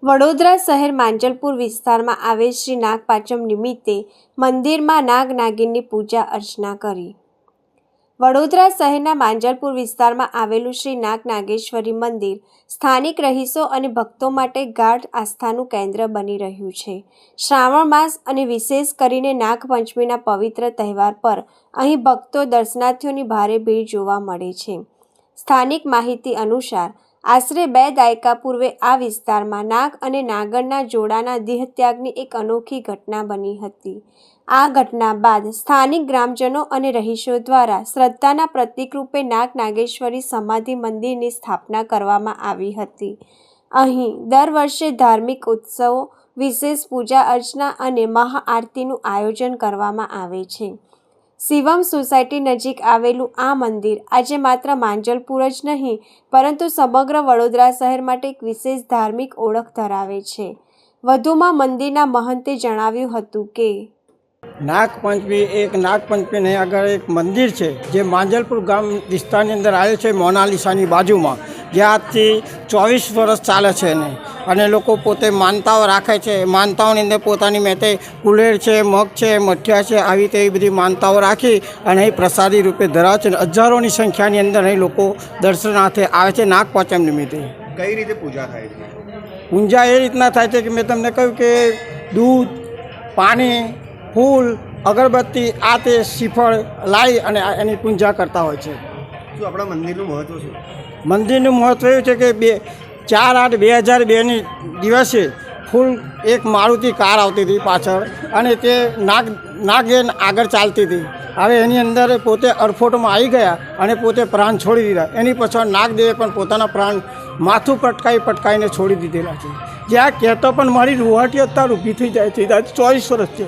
વડોદરા શહેર માંજલપુર વિસ્તારમાં આવેલ શ્રી નાગપાંચમ નિમિત્તે મંદિરમાં નાગ નાગિનની પૂજા અર્ચના કરી। વડોદરા શહેરના માંજલપુર વિસ્તારમાં આવેલું શ્રી નાગ નાગેશ્વરી મંદિર સ્થાનિક રહીશો અને ભક્તો માટે ગાઢ આસ્થાનું કેન્દ્ર બની રહ્યું છે। શ્રાવણ માસ અને વિશેષ કરીને નાગપંચમીના પવિત્ર તહેવાર પર અહીં ભક્તો દર્શનાર્થીઓની ભારે ભીડ જોવા મળે છે। સ્થાનિક માહિતી અનુસાર આશરે 2 દાયકા પૂર્વે આ વિસ્તારમાં નાગ અને નાગરના જોડાના દેહત્યાગની એક અનોખી ઘટના બની હતી। આ ઘટના બાદ સ્થાનિક ગ્રામજનો અને રહીશો દ્વારા શ્રદ્ધાના પ્રતીક રૂપે નાગ નાગેશ્વરી સમાધિ મંદિરની સ્થાપના કરવામાં આવી હતી। અહીં દર વર્ષે ધાર્મિક ઉત્સવો, વિશેષ પૂજા અર્ચના અને મહાઆરતીનું આયોજન કરવામાં આવે છે। શિવમ સોસાયટી નજીક આવેલું આ મંદિર આજે માત્ર માંજલપુર જ નહીં પરંતુ સમગ્ર વડોદરા શહેર માટે એક વિશેષ ધાર્મિક ઓળખ ધરાવે છે। વધુમાં મંદિરના મહંતે જણાવ્યું હતું કે નાગપંચમી આગળ એક મંદિર છે જે માંજલપુર ગામ વિસ્તારની અંદર આવેલ છે, મોનાલિસાની બાજુમાં, જ્યાં આજથી 24 વર્ષ ચાલે છે અને લોકો પોતે માનતાઓ રાખે છે। માનતાઓની અંદર પોતાની મેતે કુલેર છે, મગ છે, મઠિયા છે, આવી રીતે એવી બધી માનતાઓ રાખી અને અહીં પ્રસાદી રૂપે ધરાવે છે। હજારોની સંખ્યાની અંદર અહીં લોકો દર્શનાર્થે આવે છે નાગપાંચમ નિમિત્તે। કઈ રીતે પૂજા થાય છે? પૂજા એ રીતના થાય છે કે મેં તમને કહ્યું કે દૂધ, પાણી, ફૂલ, અગરબત્તી, આ તે શ્રીફળ લાવી અને એની પૂજા કરતા હોય છે। શું આપણા મંદિરનું મહત્ત્વ શું? મંદિરનું મહત્ત્વ એવું છે કે 4/8/2002ની દિવસે ફૂલ એક મારુતિ કાર આવતી હતી પાછળ અને તે નાગેન આગળ ચાલતી હતી। હવે એની અંદર પોતે અડફોટમાં આવી ગયા અને પોતે પ્રાણ છોડી દીધા। એની પાછળ નાગદેવે પણ પોતાના પ્રાણ માથું પટકાઈને છોડી દીધેલા છે। જ્યાં કહેતો પણ મારી રૂવાટી અત્યારે ઊભી થઈ જાય છે, 24 વર્ષ છે।